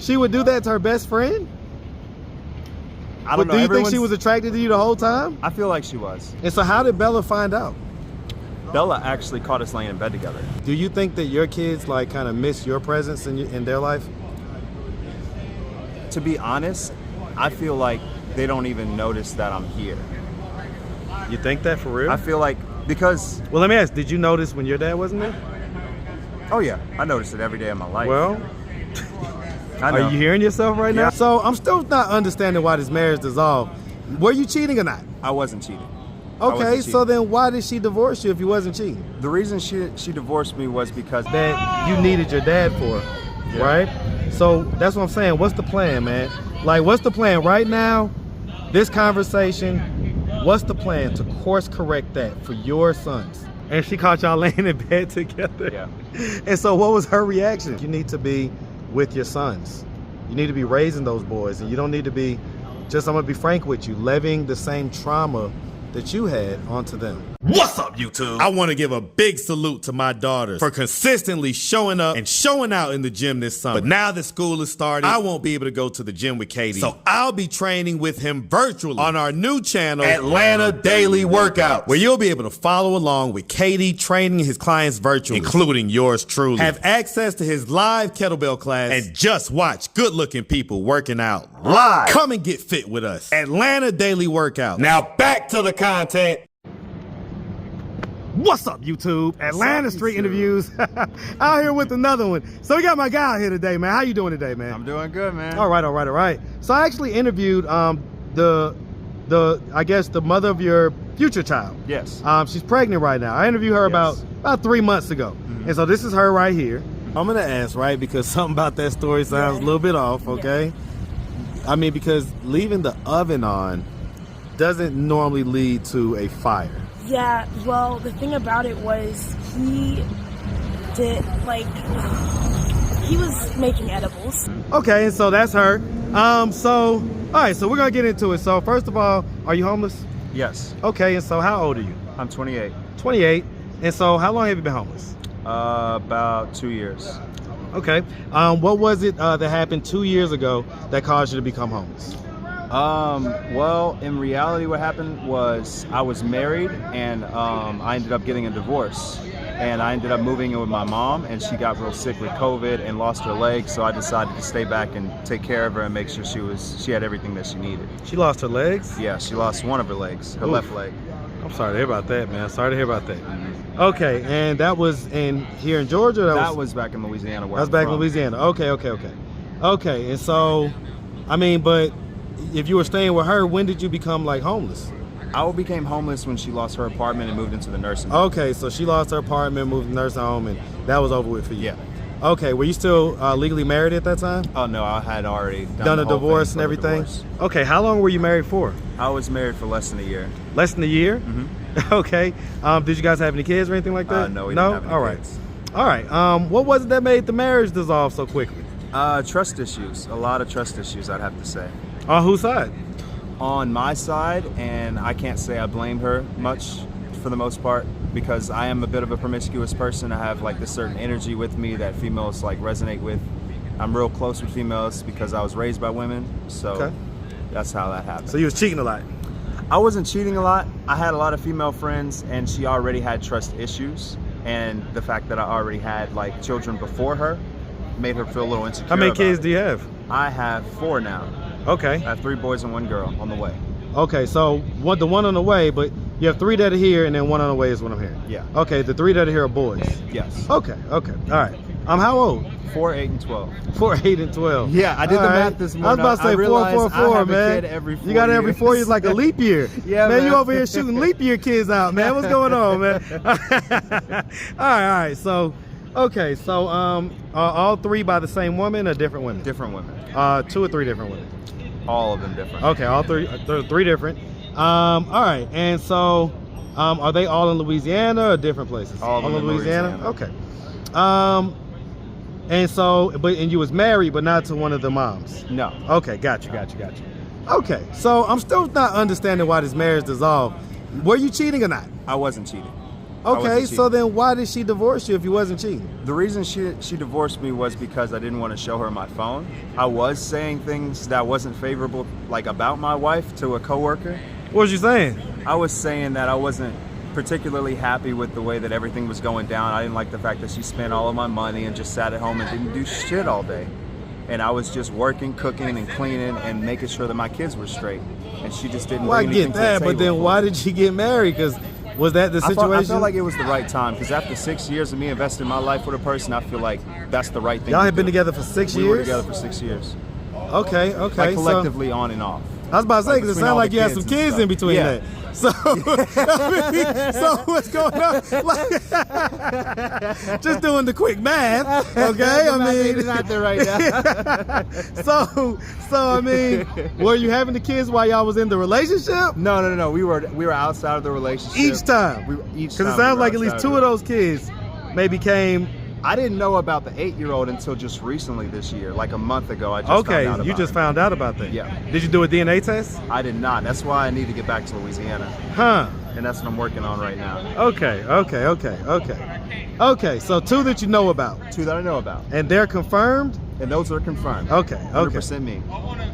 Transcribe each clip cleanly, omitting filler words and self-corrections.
She would do that to her best friend? I don't know. Do you think she was attracted to you the whole time? I feel like she was. And so how did Bella find out? Bella actually caught us laying in bed together. Do you think that your kids like kind of miss your presence in their life? To be honest, I feel like they don't even notice that I'm here. You think that for real? I feel like because... Well, let me ask, did you notice when your dad wasn't there? Oh yeah, I noticed it every day of my life. Well, I know. Are you hearing yourself right now? Yeah. So I'm still not understanding why this marriage dissolved. Were you cheating or not? I wasn't cheating. Okay, so then why did she divorce you if you wasn't cheating? The reason she divorced me was because that you needed your dad for, right? So that's what I'm saying. What's the plan, man? Like, what's the plan right now? This conversation, what's the plan to course correct that for your sons? And she caught y'all laying in bed together. Yeah. And so what was her reaction? You need to be with your sons. You need to be raising those boys, and you don't need to be, just I'm gonna be frank with you, levying the same trauma that you had onto them. What's up, YouTube? I want to give a big salute to my daughters for consistently showing up and showing out in the gym this summer. But now that school is starting, I won't be able to go to the gym with Katie. So I'll be training with him virtually on our new channel, Atlanta Daily Workout, where you'll be able to follow along with Katie training his clients virtually, including yours truly. Have access to his live kettlebell class and just watch good-looking people working out live. Come and get fit with us. Atlanta Daily Workout. Now back to the content. What's up, YouTube? Atlanta Street Interviews. Out here with another one. So we got my guy out here today, man. How you doing today, man? I'm doing good, man. All right. So I actually interviewed the I guess the mother of your future child. Yes. She's pregnant right now. I interviewed her about 3 months ago. And so this is her right here. I'm gonna ask, right, because something about that story sounds a little bit off, okay? I mean, because leaving the oven on doesn't normally lead to a fire. Yeah, well, the thing about it was he was making edibles. Okay, and so that's her. All right, so we're gonna get into it. So first of all, are you homeless? Yes. Okay, and so how old are you? I'm 28. 28. And so how long have you been homeless? About 2 years. Okay. What was it that happened 2 years ago that caused you to become homeless? Well, in reality, what happened was I was married and I ended up getting a divorce. And I ended up moving in with my mom, and she got real sick with COVID and lost her leg. So I decided to stay back and take care of her and make sure she had everything that she needed. She lost her legs? Yeah, she lost one of her legs, her left leg. I'm sorry to hear about that, man. Sorry to hear about that. Okay, and that was here in Georgia? That was back in Louisiana. That was back in Louisiana. Okay. Okay, and so, I mean, but if you were staying with her, when did you become like homeless? I became homeless when she lost her apartment and moved into the nursing home. Okay, so she lost her apartment, moved to the nursing home, and that was over with for you. Yeah. Okay, were you still legally married at that time? Oh no, I had already done a divorce and everything? Okay, how long were you married for? I was married for less than a year. Less than a year? Mm-hmm. Okay. Did you guys have any kids or anything like that? No, we didn't have any kids. All right. What was it that made the marriage dissolve so quickly? Trust issues. A lot of trust issues, I'd have to say. On whose side? On my side, and I can't say I blame her much for the most part, because I am a bit of a promiscuous person. I have like this certain energy with me that females like resonate with. I'm real close with females because I was raised by women, so that's how that happened. So you was cheating a lot? I wasn't cheating a lot. I had a lot of female friends, and she already had trust issues, and the fact that I already had like children before her made her feel a little insecure. How many kids do you have? I have 4 now. Okay. I have 3 boys and 1 girl on the way. Okay, so the one on the way, but you have 3 that are here, and then 1 on the way is what I'm hearing. Yeah. Okay, the 3 that are here are boys. Yes. Okay. All right. How old? 4, 8, and 12. 4, 8, and 12. Yeah, I did the math this morning. I was about to say 4, 4, 4, man. You got every 4 years like a leap year. Yeah, man. You over here shooting leap year kids out, man. What's going on, man? All right. So, okay. So, all 3 by the same woman or different women? Different women. 2 or 3 different women? All of them different. Okay, all 3 different. All right. And so, are they all in Louisiana or different places? All in Louisiana. Okay. And so, and you was married, but not to one of the moms? No. Okay, got you. Okay, so I'm still not understanding why this marriage dissolved. Were you cheating or not? I wasn't cheating. Okay, so then why did she divorce you if you wasn't cheating? The reason she divorced me was because I didn't want to show her my phone. I was saying things that wasn't favorable, like about my wife, to a coworker. What was you saying? I was saying that I wasn't particularly happy with the way that everything was going down. I didn't like the fact that she spent all of my money and just sat at home and didn't do shit all day. And I was just working, cooking, and cleaning and making sure that my kids were straight. And she just didn't bring anything to the table. But then why did she get married? Because was that the situation? I felt like it was the right time, because after 6 years of me investing my life with a person, I feel like that's the right thing. Y'all had been together for 6 years? We were together for 6 years. Okay. Like collectively on and off. I was about to say, because it sounded like you had some kids in between that. So, so what's going on? Like, just doing the quick math, okay? I mean, it's not there right now. so I mean, were you having the kids while y'all was in the relationship? No. We were outside of the relationship Each time. Because it sounds like at least 2 of those kids maybe came. I didn't know about the 8-year-old until just recently this year, like a month ago. I just found out about you just found out about that. Yeah. Did you do a DNA test? I did not. That's why I need to get back to Louisiana. Huh. And that's what I'm working on right now. Okay. So 2 that you know about. 2 that I know about. And they're confirmed? And those are confirmed. Okay. 100% me.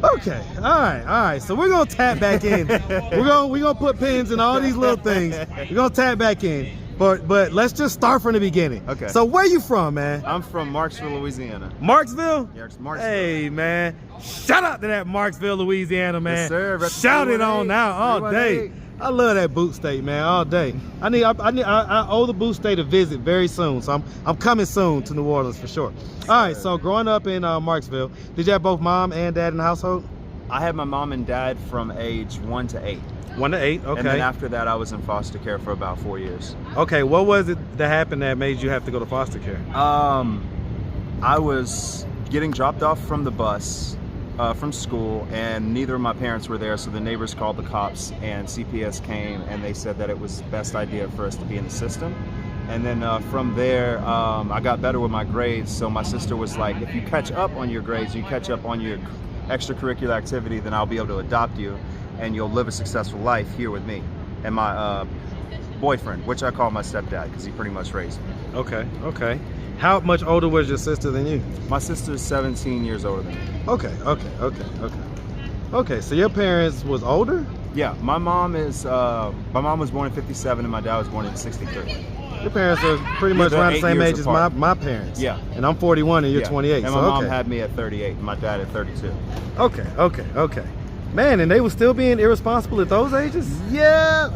Okay. All right. So we're gonna tap back in. we're gonna put pins in all these little things. We're gonna tap back in. But let's just start from the beginning. Okay. So where you from, man? I'm from Marksville, Louisiana. Marksville? Yeah, it's Marksville. Hey, man. Shout out to that Marksville, Louisiana, man. Yes, sir. Shout it on out all day. I love that boot state, man, all day. I owe the boot state a visit very soon, so I'm coming soon to New Orleans for sure. All right, so growing up in Marksville, did you have both mom and dad in the household? I had my mom and dad from age 1 to 8. 1 to 8, okay. And then after that, I was in foster care for about 4 years. Okay, what was it that happened that made you have to go to foster care? I was getting dropped off from the bus from school, and neither of my parents were there, so the neighbors called the cops, and CPS came, and they said that it was the best idea for us to be in the system. And then from there, I got better with my grades, so my sister was like, if you catch up on your grades, you catch up on your extracurricular activity, then I'll be able to adopt you, and you'll live a successful life here with me and my boyfriend, which I call my stepdad because he pretty much raised me. Okay. How much older was your sister than you? My sister's 17 years older than me. Okay, so your parents was older? Yeah, my mom was born in 57 and my dad was born in 63. Your parents are pretty much around the same age as my parents. Yeah. And I'm 41 and you're 28. And my mom had me at 38 and my dad at 32. Okay. Man, and they were still being irresponsible at those ages? Yeah.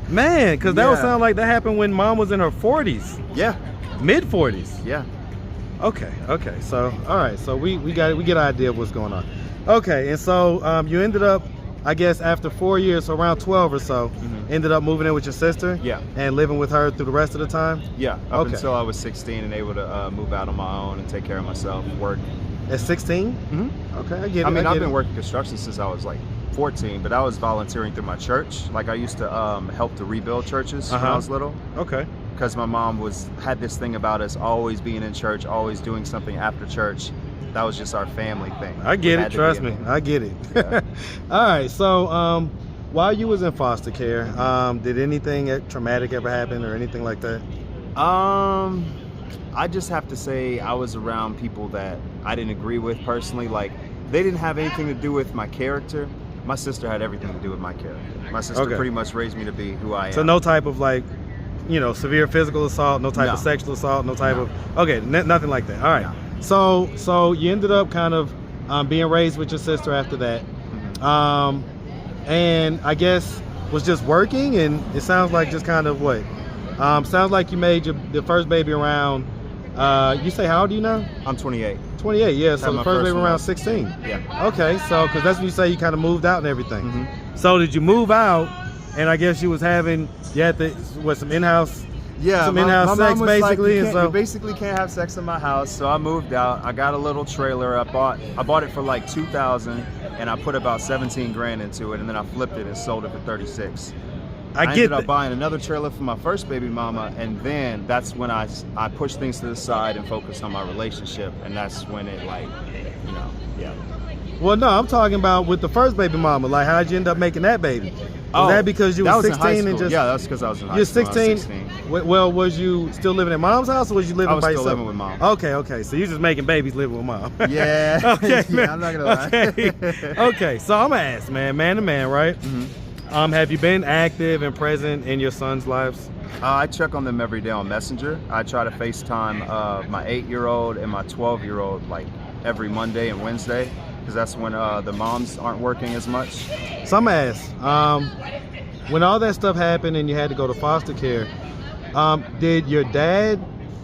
Man, because that would sound like that happened when mom was in her 40s. Yeah. Mid 40s. Yeah. Okay. So, all right. So we get an idea of what's going on. Okay, and so you ended up, I guess, after 4 years, so around 12 or so, ended up moving in with your sister? Yeah. And living with her through the rest of the time? Yeah, up until I was 16 and able to move out on my own and take care of myself, work. At 16? Mm-hmm. Okay, I get it. I mean, I've been working construction since I was like 14, but I was volunteering through my church. Like I used to help to rebuild churches when I was little. Okay. Because my mom had this thing about us always being in church, always doing something after church. That was just our family thing. I get it, trust me. I get it. Yeah. All right, so while you was in foster care, did anything traumatic ever happen or anything like that? I just have to say I was around people that I didn't agree with personally. Like, they didn't have anything to do with my character. My sister had everything to do with my character. My sister pretty much raised me to be who I am. So no type of like, severe physical assault, no type of sexual assault, no type of, nothing like that. All right. No. So you ended up kind of being raised with your sister after that. And I guess was just working, and it sounds like just kind of what? Sounds like you made the first baby around, you say how old are you now? I'm 28. 28, yeah, so the first baby around 16. Yeah. Okay, so, because that's when you say you kind of moved out and everything. So did you move out, and I guess you had some in-house, in-house sex basically? Like, you basically can't have sex in my house, so I moved out. I got a little trailer. I bought it for like $2,000, and I put about 17 grand into it, and then I flipped it and sold it for 36. I ended up buying another trailer for my first baby mama, and then that's when I pushed things to the side and focused on my relationship, and that's when it Well, no, I'm talking about with the first baby mama. Like, how'd you end up making that baby? Was that because you were 16 and just? Yeah, that's because I was in high school. You're 16. Well, was you still living at mom's house, or was you living I was by still yourself? living with mom. Okay. So you just making babies living with mom. Yeah. Okay, Yeah, I'm not gonna lie. Okay. So I'm gonna ask, man to man, right? Have you been active and present in your sons' lives? I check on them every day on Messenger. I try to FaceTime my 8-year-old and my 12-year-old like every Monday and Wednesday, because that's when the moms aren't working as much. So I'm gonna ask, when all that stuff happened and you had to go to foster care, did your dad,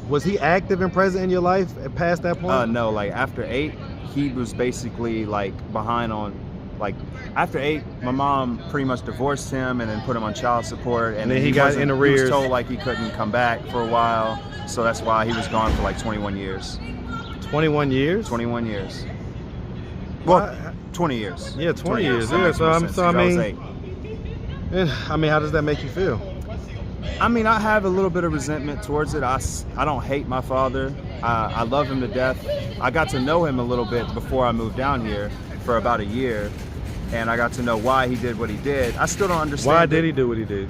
was he active and present in your life past that point? No, like after 8, he was basically like behind on, like after 8, my mom pretty much divorced him and then put him on child support, and then he got in arrears. He was told like he couldn't come back for a while, so that's why he was gone for like 21 years. 21 years? 21 years. Well, 20 years. Yeah, 20 years. That Yeah, makes more sense, 'cause I was 8. I mean, how does that make you feel? I mean, I have a little bit of resentment towards it. I don't hate my father. I love him to death. I got to know him a little bit before I moved down here for about a year, and I got to know why he did what he did. I still don't understand. Why did he do what he did?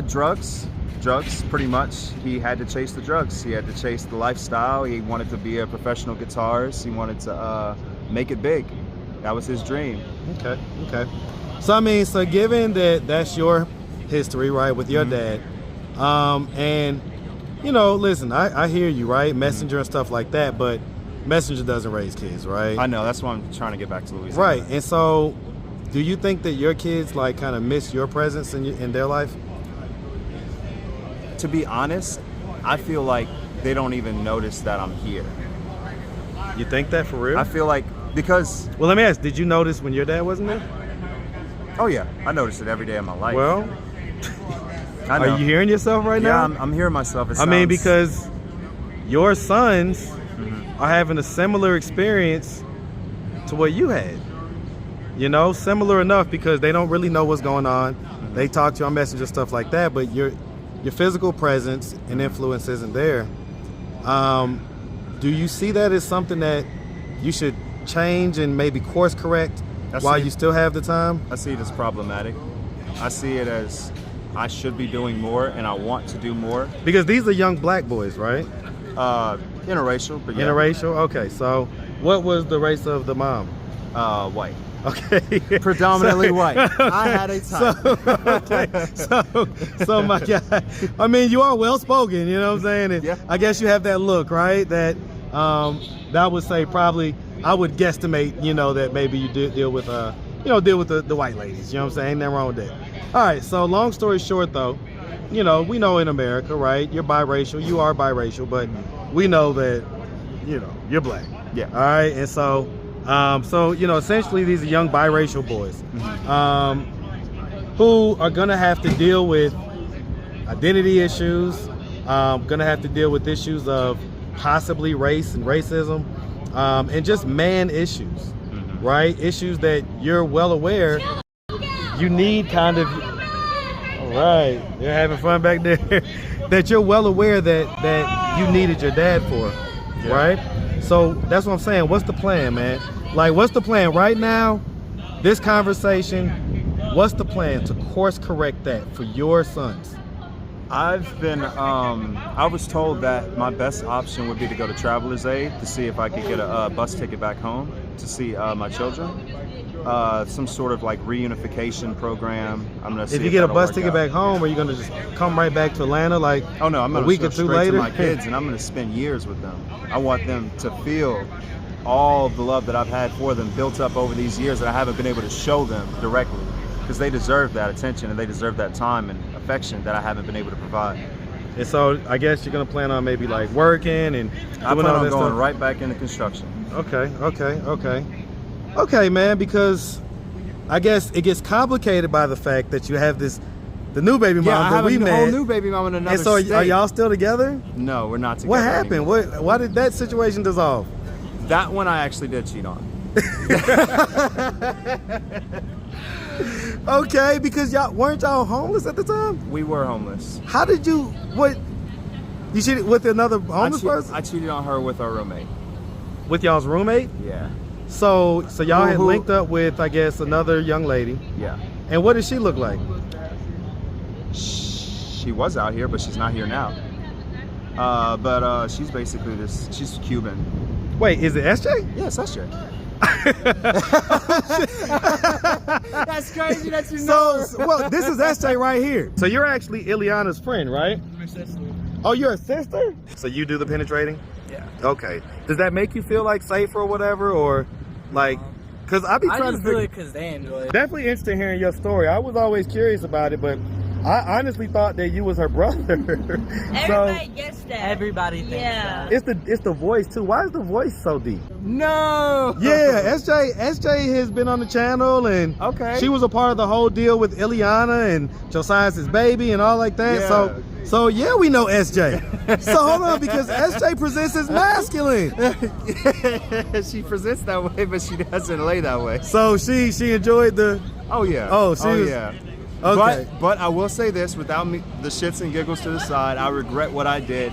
Drugs, pretty much. He had to chase the drugs. He had to chase the lifestyle. He wanted to be a professional guitarist. He wanted to make it big. That was his dream. Okay. So I mean, so given that that's your history, right, with your dad, and you know, listen, I hear you, right, Messenger and stuff like that, but Messenger doesn't raise kids, right? I know, that's why I'm trying to get back to Louisiana. Right, and so do you think that your kids like kind of miss your presence in their life? To be honest, I feel like they don't even notice that I'm here. You think that for real? I feel like, because... Well, let me ask, did you notice when your dad wasn't there? Oh yeah, I notice it every day of my life. Well, I know. Are you hearing yourself right now? Yeah, I'm hearing myself. I mean, because your sons are having a similar experience to what you had. You know, similar enough because they don't really know what's going on. They talk to you on Messenger, stuff like that, but your physical presence and influence isn't there. Do you see that as something that you should change and maybe course correct while you still have the time? I see it as problematic. I see it as I should be doing more, and I want to do more. Because these are young black boys, right? Interracial, but yeah. Interracial? Okay, so what was the race of the mom? White. Okay. Predominantly white. I had a type. So my God, I mean, you are well spoken, you know what I'm saying? And yeah. I guess you have that look, right? That that would say probably, I would guesstimate, you know, that maybe you deal with the white ladies, you know what I'm saying? Ain't nothing wrong with that. All right, so long story short though, you know, we know in America, right? You're biracial, you are biracial, but we know that, you know, you're black. Yeah. All right, and so, you know, essentially these are young biracial boys who are gonna have to deal with identity issues, gonna have to deal with issues of possibly race and racism, and just man issues, right? Issues that you're well aware you need kind of, all right, you're having fun back there, that you're well aware that you needed your dad for, right? So that's what I'm saying. What's the plan, man? Like, what's the plan right now? This conversation, what's the plan to course correct that for your sons? I've been, I was told that my best option would be to go to Traveler's Aid to see if I could get a bus ticket back home to see my children. Some sort of like reunification program. I'm gonna see if you get a bus work ticket out. back home, are you gonna just come right back to Atlanta like Oh no, I'm a gonna week go or two straight later? to my kids, and I'm gonna spend years with them. I want them to feel all the love that I've had for them built up over these years that I haven't been able to show them directly, because they deserve that attention and they deserve that time and affection that I haven't been able to provide. And so I guess you're gonna plan on maybe like working and I plan all on that going stuff? right back into construction. Okay, man, because I guess it gets complicated by the fact that you have the new baby mom I that have we a met. whole new baby mom in another and so state. are y'all still together? No, we're not together. What happened? anymore. Why did that situation dissolve? That one I actually did cheat on. Okay, because weren't y'all homeless at the time? We were homeless. How did you, you cheated with another homeless person? I cheated on her with our roommate. With y'all's roommate? Yeah. So y'all had Who- linked up with, I guess, another young lady. Yeah. And what did she look like? she was out here, but she's not here now. But she's basically she's Cuban. Wait, is it SJ? Yes, that's SJ. That's crazy that you know. Well, this is SJ right here. So you're actually Ileana's friend, right? My sister. Oh, you're a sister? So you do the penetrating? Yeah. Okay. Does that make you feel like safer or whatever, or like? Because I be trying to just feel it because they enjoy it. Definitely interested in hearing your story. I was always curious about it, but I honestly thought that you was her brother. Everybody gets that. Everybody thinks that. It's the voice too. Why is the voice so deep? No. Yeah, SJ has been on the channel, and she was a part of the whole deal with Ileana and Josiah's his baby and all like that. Yeah. So yeah, we know SJ. So hold on, because SJ presents as masculine. She presents that way, but she doesn't lay that way. So she enjoyed the. Oh yeah. Yeah. Okay. But I will say this, without me, the shits and giggles to the side, I regret what I did,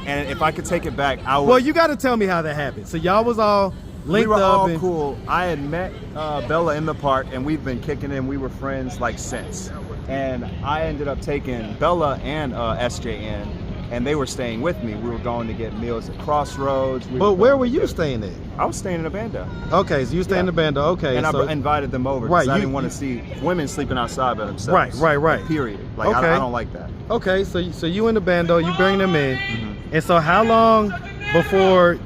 and if I could take it back, I would. Well, you got to tell me how that happened. So y'all was all linked we were up. all cool. I had met Bella in the park, and we've been kicking in. We were friends like since, and I ended up taking Bella and SJ in, and they were staying with me. We were going to get meals at Crossroads. But where were you staying at? I was staying in a bando. Okay, so you stayed in the bando. Okay, and so I invited them over because I didn't want to see women sleeping outside by themselves. Right. Period. Like okay. I don't like that. Okay, so you in the bando, you bring them in, and so how long before?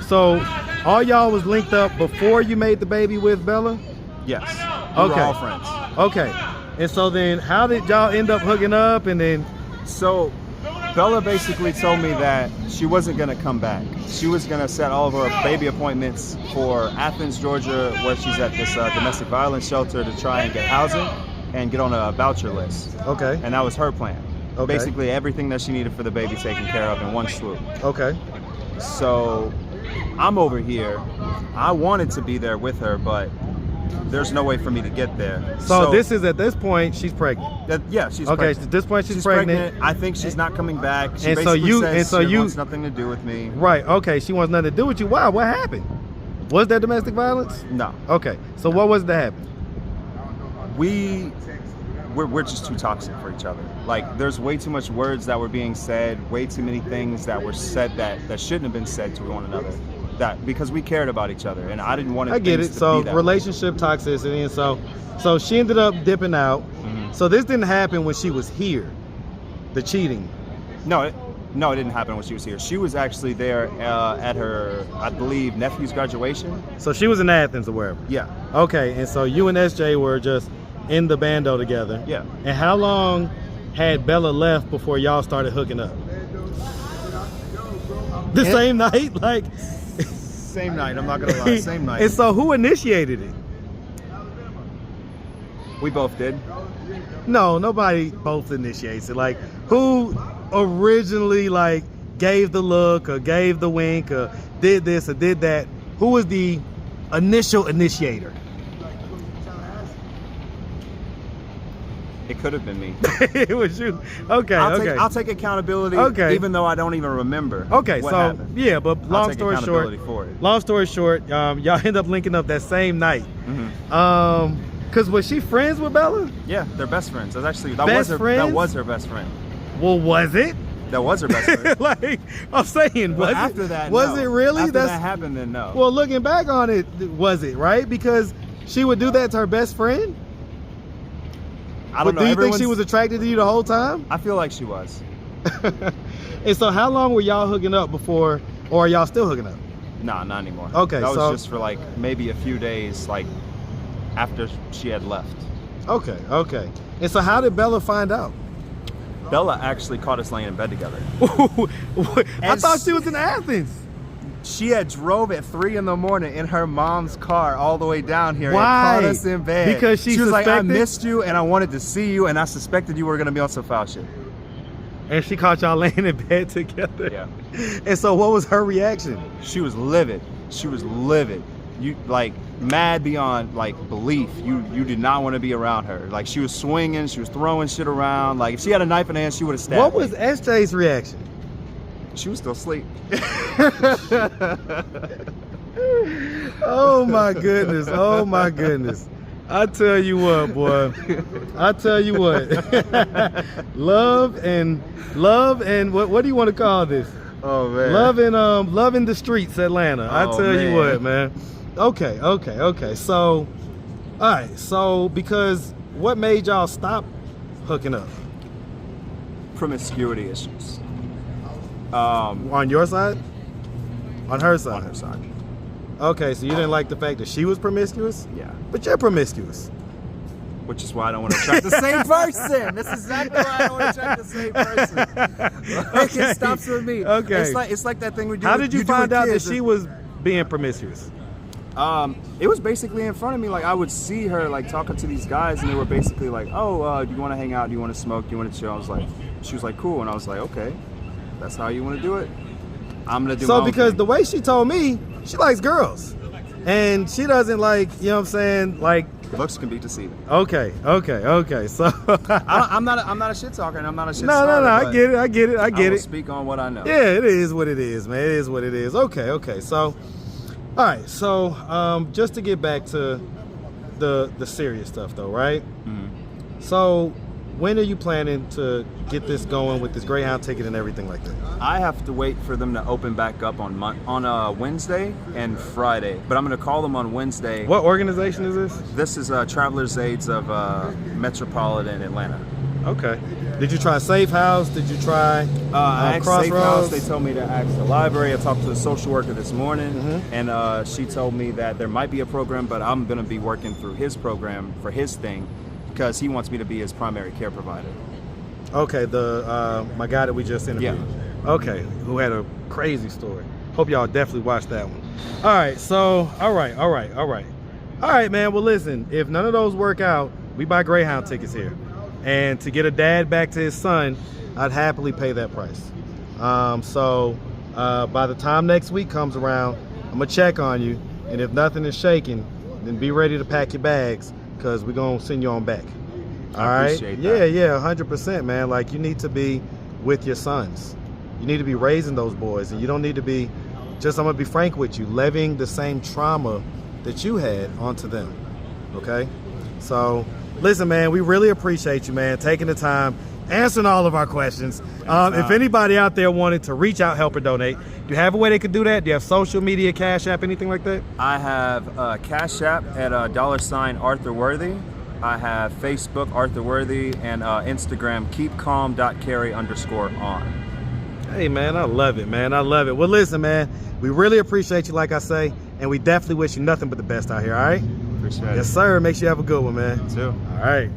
So all y'all was linked up before you made the baby with Bella? Yes. We were all friends. Okay, and so then how did y'all end up hooking up? And then so Bella basically told me that she wasn't going to come back. She was going to set all of her baby appointments for Athens, Georgia, where she's at this domestic violence shelter to try and get housing and get on a voucher list. Okay. And that was her plan. Okay. Basically everything that she needed for the baby taken care of in one swoop. Okay. So I'm over here. I wanted to be there with her, but there's no way for me to get there. So this is, at this point, she's pregnant. Yeah, she's okay. pregnant. At this point, she's pregnant. I think she's not coming back. She and basically so says she wants nothing to do with me. Right. Okay. She wants nothing to do with you. Wow. What happened? Was there domestic violence? No. Okay. So what was that happened? We're just too toxic for each other. Like, there's way too much words that were being said, way too many things that were said that shouldn't have been said to one another. That because we cared about each other, and I didn't want. I get it. So relationship toxicity, and so she ended up dipping out. So this didn't happen when she was here. The cheating. No, it didn't happen when she was here. She was actually there at her, I believe, nephew's graduation. So she was in Athens or wherever. Yeah. Okay, and so you and SJ were just in the bando together. Yeah. And how long had Bella left before y'all started hooking up? The same night, like. Same night, I'm not gonna lie, same night. And so who initiated it? We both did. No, nobody both initiates it. Like, who originally like gave the look or gave the wink or did this or did that? Who was the initial initiator? It could have been me. It was you. Okay, I'll take accountability. Okay. Even though I don't even remember. Okay, what so happened. yeah, but long story short, y'all end up linking up that same night. Cause was she friends with Bella? Yeah, they're best friends. That was her best friend. Well, was it? That was her best friend. Like I'm saying, was after it? That, was no. it really? After that happened, then no. Well, looking back on it, was it right? Because she would do that to her best friend. I don't know. Do you think she was attracted to you the whole time? I feel like she was. And so how long were y'all hooking up before, or are y'all still hooking up? Nah, not anymore. Okay, that was just for like maybe a few days, like after she had left. Okay. And so how did Bella find out? Bella actually caught us laying in bed together. I thought she was in Athens. She had drove at 3 in the morning in her mom's car all the way down here. Why? And caught us in bed. Because she was like, I suspected? missed you and I wanted to see you and I suspected you were going to be on some foul shit. And she caught y'all laying in bed together. Yeah. And so what was her reaction? She was livid. You like mad beyond like belief. You did not want to be around her. Like she was swinging, she was throwing shit around. Like if she had a knife in her hand, she would have stabbed What was me. SJ's reaction? She was still asleep. Oh my goodness. I tell you what, boy. I tell you what. love and what do you want to call this? Oh man. Loving the streets, Atlanta. I tell you what, man. Okay. So, all right. So, because what made y'all stop hooking up? Promiscuity issues. On your side? On her side? On her side. Okay, so you didn't like the fact that she was promiscuous? Yeah. But you're promiscuous. Which is why I don't want to attract the same person. That's exactly why I don't want to attract the same person. It stops with me. Okay. It's like that thing we do. How did you find out that kids. she was being promiscuous? It was basically in front of me. Like I would see her like talking to these guys, and they were basically like, "Oh, do you want to hang out? Do you want to smoke? Do you want to chill?" I was like, she was like, "Cool," and I was like, "Okay, that's how you want to do it. I'm gonna do." So my own because thing. the way she told me, she likes girls, and she doesn't like, you know what I'm saying, like. Looks can be deceiving. Okay. So I'm not a shit talker, and I'm not a shit no. starter, I get it. I will speak on what I know. Yeah, it is what it is, man. It is what it is. Okay. So, all right. So, just to get back to the serious stuff, though, right? Mm-hmm. So, when are you planning to get this going with this Greyhound ticket and everything like that? I have to wait for them to open back up on Wednesday and Friday, but I'm going to call them on Wednesday. What organization is this? This is Travelers Aids of Metropolitan Atlanta. Okay. Did you try Safe House? Did you try I asked Safe Crossroads? House. They told me to ask the library. I talked to the social worker this morning, Mm-hmm. and she told me that there might be a program, but I'm going to be working through his program for his thing because he wants me to be his primary care provider. Okay, my guy that we just interviewed. Yeah. Okay, who had a crazy story. Hope y'all definitely watched that one. All right, so, all right, man. Well, listen, if none of those work out, we buy Greyhound tickets here. And to get a dad back to his son, I'd happily pay that price. So by the time next week comes around, I'm going to check on you. And if nothing is shaking, then be ready to pack your bags because we're going to send you on back. All right? Appreciate that. Yeah, 100%, man. Like, you need to be with your sons. You need to be raising those boys. And you don't need to be, just I'm going to be frank with you, levying the same trauma that you had onto them. Okay? So, listen, man, we really appreciate you, man, taking the time, answering all of our questions. If anybody out there wanted to reach out, help, or donate, do you have a way they could do that? Do you have social media, Cash App, anything like that? I have Cash App at $arthurworthy. I have Facebook, arthurworthy, and Instagram, keepcalm.carry_on. Hey, man, I love it, man. I love it. Well, listen, man, we really appreciate you, like I say, and we definitely wish you nothing but the best out here, all right? Appreciate it. Yes, sir. Make sure you have a good one, man. You too. All right.